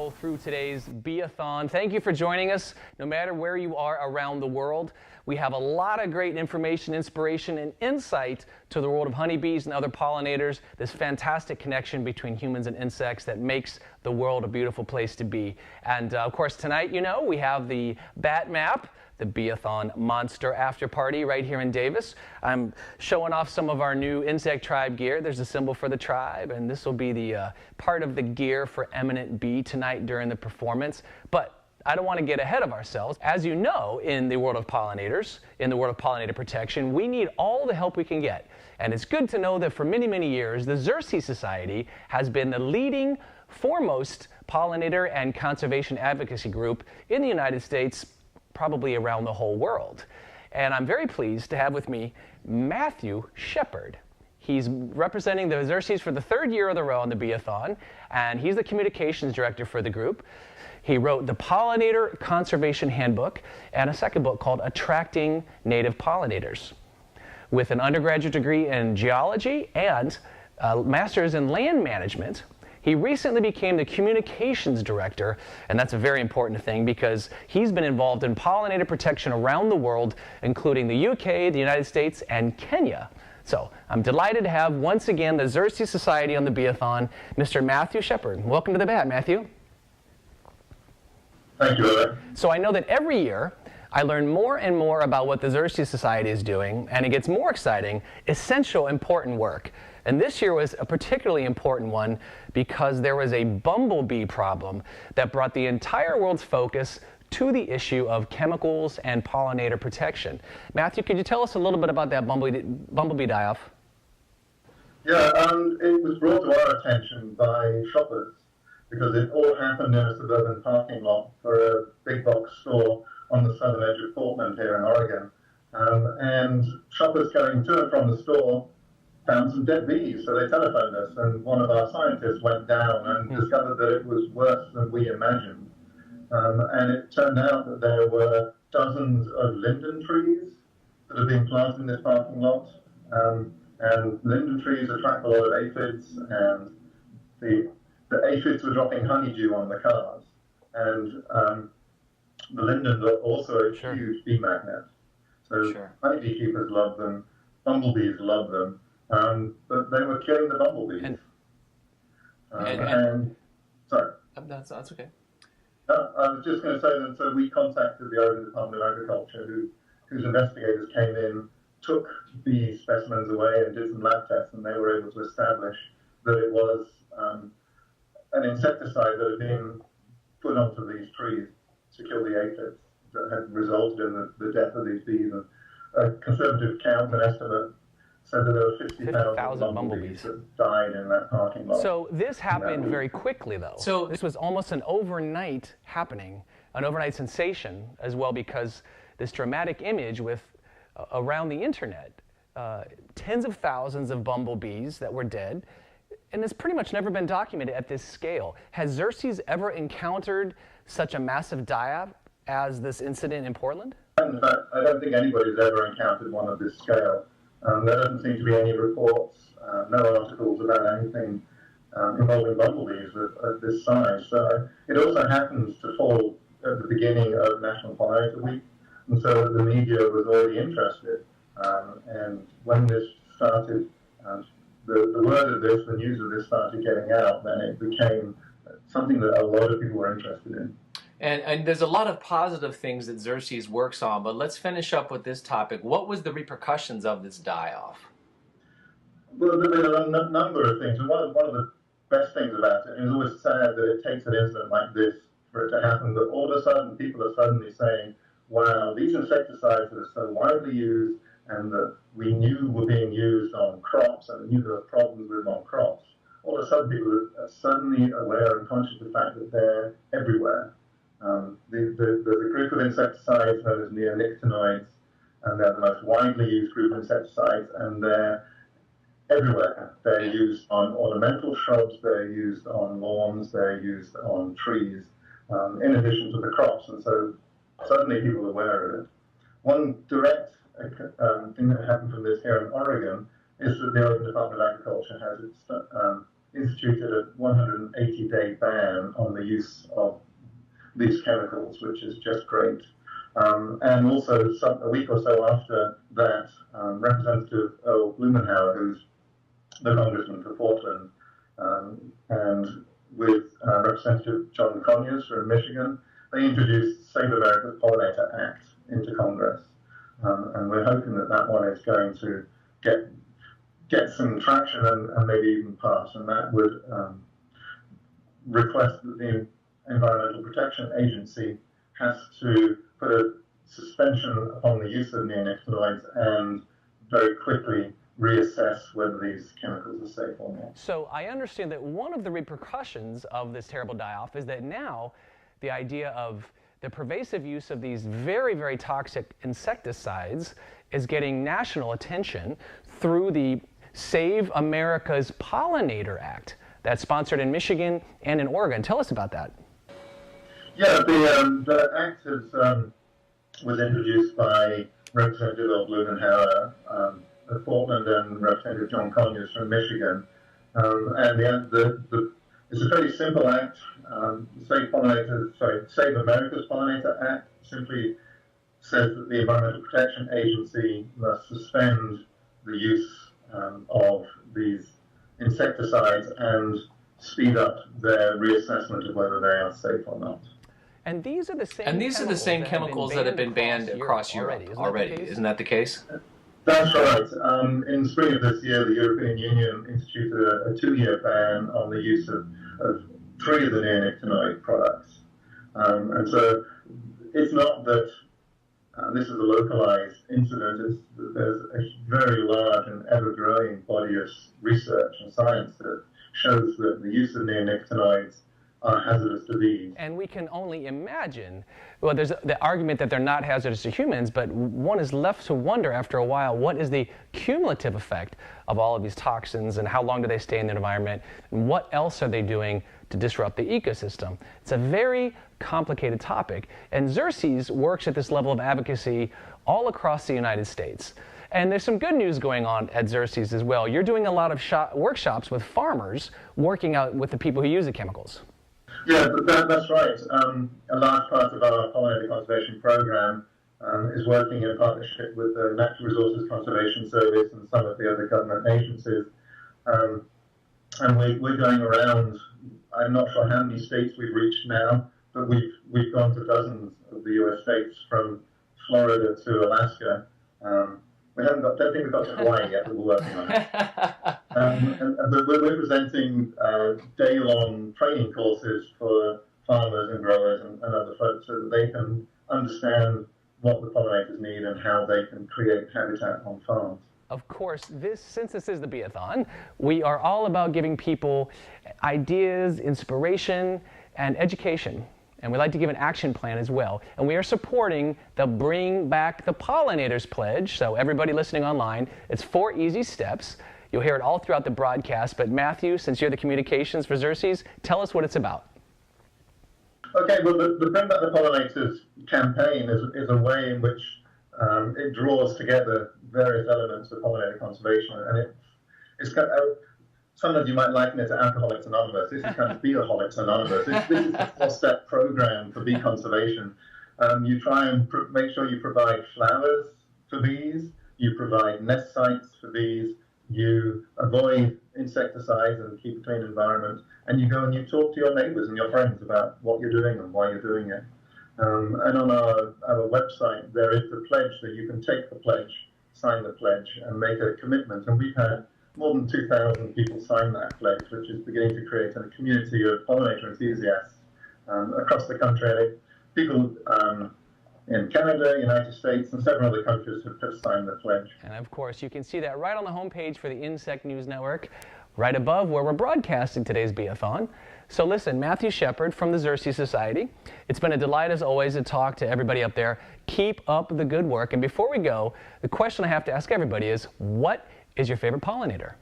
go through today's Bee-a-Thon. Thank you for joining us. No matter where you are around the world, we have a lot of great information, inspiration, and insight to the world of honeybees and other pollinators, this fantastic connection between humans and insects that makes the world a beautiful place to be. And of course, tonight, you know, we have the Bat Map, the Bee-a-Thon Monster After Party right here in Davis. I'm showing off some of our new Insect Tribe gear. There's a symbol for the tribe, and this will be the part of the gear for Eminent Bee tonight during the performance. But I don't want to get ahead of ourselves. As you know, in the world of pollinators, in the world of pollinator protection, we need all the help we can get. And it's good to know that for many, many years, the Xerces Society has been the leading, foremost pollinator and conservation advocacy group in the United States, probably around the whole world. And I'm very pleased to have with me Matthew Shepard. He's representing the Xerces for the third year in a row on the Bee-a-Thon, and he's the communications director for the group. He wrote the Pollinator Conservation Handbook and a second book called Attracting Native Pollinators. With an undergraduate degree in geology and a master's in land management, he recently became the communications director, and that's a very important thing because he's been involved in pollinator protection around the world, including the UK, the United States, and Kenya. So I'm delighted to have, once again, the Xerces Society on the Bee-a-Thon, Mr. Matthew Shepard. Welcome to the Bat, Matthew. Thank you, Eric. So I know that every year I learn more and more about what the Xerces Society is doing, and it gets more exciting, essential, important work. And this year was a particularly important one because there was a bumblebee problem that brought the entire world's focus to the issue of chemicals and pollinator protection. Matthew, could you tell us a little bit about that bumblebee die-off? Yeah, it was brought to our attention by shoppers because it all happened in a suburban parking lot for a big box store on the southern edge of Portland here in Oregon. And shoppers going to and from the store found some dead bees, so they telephoned us, and one of our scientists went down and discovered that it was worse than we imagined. And it turned out that there were dozens of linden trees that had been planted in this parking lot. And linden trees attract a lot of aphids, and the aphids were dropping honeydew on the cars. And the lindens are also a huge bee magnet. So honeybee keepers love them, bumblebees love them. But they were killing the bumblebees. Sorry. That's okay. I was just going to say that so we contacted the Oregon Department of Agriculture, whose investigators came in, took bee specimens away and did some lab tests, and they were able to establish that it was an insecticide that had been put onto these trees to kill the aphids that had resulted in the death of these bees. And a conservative count and estimate said that there were 50,000 bumblebees that died in that parking lot. So this happened very quickly, though. So this was almost an overnight happening, an overnight sensation as well, because this dramatic image with around the internet, tens of thousands of bumblebees that were dead, and it's pretty much never been documented at this scale. Has Xerces ever encountered such a massive die-off as this incident in Portland? In fact, I don't think anybody's ever encountered one of this scale. There doesn't seem to be any reports, no articles about anything involving bumblebees at this size. So it also happens to fall at the beginning of National Pollinator Week, and so the media was already interested. And when this started, the word of this, the news of this started getting out, then it became something that a lot of people were interested in. And there's a lot of positive things that Xerces works on, but let's finish up with this topic. What was the repercussions of this die-off? Well, there have been a number of things. And one of the best things about it, and it's always sad that it takes an incident like this for it to happen, but all of a sudden people are suddenly saying, wow, these insecticides that are so widely used and that we knew were being used on crops and we knew there were problems with them on crops, all of a sudden people are suddenly aware and conscious of the fact that they're everywhere. There's a group of insecticides known as neonicotinoids, and they're the most widely used group of insecticides, and they're everywhere. They're used on ornamental shrubs, they're used on lawns, they're used on trees, in addition to the crops, and so suddenly people are aware of it. One direct thing that happened from this here in Oregon is that the Oregon Department of Agriculture has instituted a 180-day ban on the use of these chemicals, which is just great. And also, a week or so after that, Representative Earl Blumenauer, who's the congressman for Portland, and with Representative John Conyers from Michigan, they introduced Save America's Pollinator Act into Congress. And we're hoping that that one is going to get some traction and maybe even pass. And that would request that the Environmental Protection Agency has to put a suspension upon the use of neonicotinoids and very quickly reassess whether these chemicals are safe or not. So I understand that one of the repercussions of this terrible die-off is that now the idea of the pervasive use of these very, very toxic insecticides is getting national attention through the Save America's Pollinator Act that's sponsored in Michigan and in Oregon. Tell us about that. Yeah, the act was introduced by Representative Earl Blumenauer of Portland and Representative John Conyers from Michigan. And it's a very simple act. Save America's Pollinator Act simply says that the Environmental Protection Agency must suspend the use of these insecticides and speed up their reassessment of whether they are safe or not. And these are the same chemicals that have been banned across Europe already. Isn't that the case? That's right. In spring of this year, the European Union instituted a 2-year ban on the use of 3 of the neonicotinoid products. And so it's not that this is a localized incident. It's that there's a very large and ever-growing body of research and science that shows that the use of neonicotinoids are hazardous to bees. And we can only imagine, well, there's the argument that they're not hazardous to humans, but one is left to wonder after a while, what is the cumulative effect of all of these toxins and how long do they stay in the environment and what else are they doing to disrupt the ecosystem? It's a very complicated topic, and Xerces works at this level of advocacy all across the United States. And there's some good news going on at Xerces as well. You're doing a lot of workshops with farmers working out with the people who use the chemicals. Yeah, that's right. A large part of our pollinator conservation program is working in partnership with the Natural Resources Conservation Service and some of the other government agencies. And we're going around, I'm not sure how many states we've reached now, but we've gone to dozens of the US states from Florida to Alaska. We don't think we've got to Hawaii yet, but we're working on it. But we're presenting day-long training courses for farmers and growers and other folks so that they can understand what the pollinators need and how they can create habitat on farms. Of course, since this is the Bee-a-Thon, we are all about giving people ideas, inspiration, and education. And we like to give an action plan as well. And we are supporting the Bring Back the Pollinators Pledge. So everybody listening online, it's 4 easy steps. You'll hear it all throughout the broadcast. But Matthew, since you're the communications for Xerces, tell us what it's about. Okay, well, the Bring Back the Pollinators campaign is a way in which it draws together various elements of pollinator conservation. And it's kind of, sometimes you might liken it to Alcoholics Anonymous. This is kind of Bee-aholics Anonymous. This is a 4-step program for bee conservation. You try and make sure you provide flowers for bees, you provide nest sites for bees, you avoid insecticides and keep a clean environment, and you go and you talk to your neighbors and your friends about what you're doing and why you're doing it. And on our website, there is the pledge that you can take the pledge, sign the pledge, and make a commitment. And we've had more than 2,000 people sign that pledge, which is beginning to create a community of pollinator enthusiasts across the country. And people in Canada, United States, and several other countries have just signed the pledge. And of course, you can see that right on the homepage for the Insect News Network, right above where we're broadcasting today's Bee-a-Thon. So listen, Matthew Shepard from the Xerces Society, it's been a delight as always to talk to everybody up there. Keep up the good work. And before we go, the question I have to ask everybody is, what is your favorite pollinator?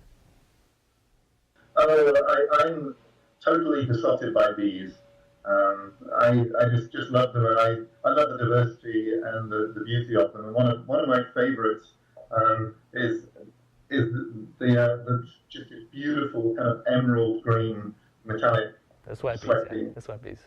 I'm totally besotted by bees. I just love them, and I love the diversity and the beauty of them. And one of my favorites is is just this beautiful kind of emerald green metallic The sweat sweat bees. bee. Yeah, the sweat bees.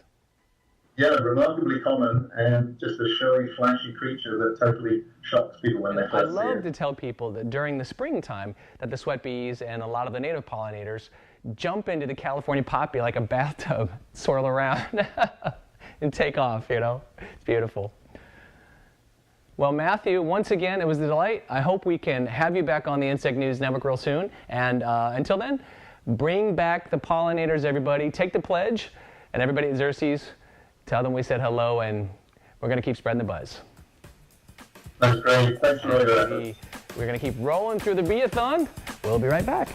Yeah, remarkably common and just a showy, flashy creature that totally shocks people when they I first see love it. to tell people that during the springtime that the sweat bees and a lot of the native pollinators jump into the California poppy like a bathtub, swirl around, and take off, you know. It's beautiful. Well, Matthew, once again, it was a delight. I hope we can have you back on the Insect News Network real soon. And until then, bring back the pollinators, everybody. Take the pledge, and everybody at Xerces, tell them we said hello, and we're going to keep spreading the buzz. That's great. Thanks for all your efforts. We're going to keep rolling through the Bee-a-Thon. We'll be right back.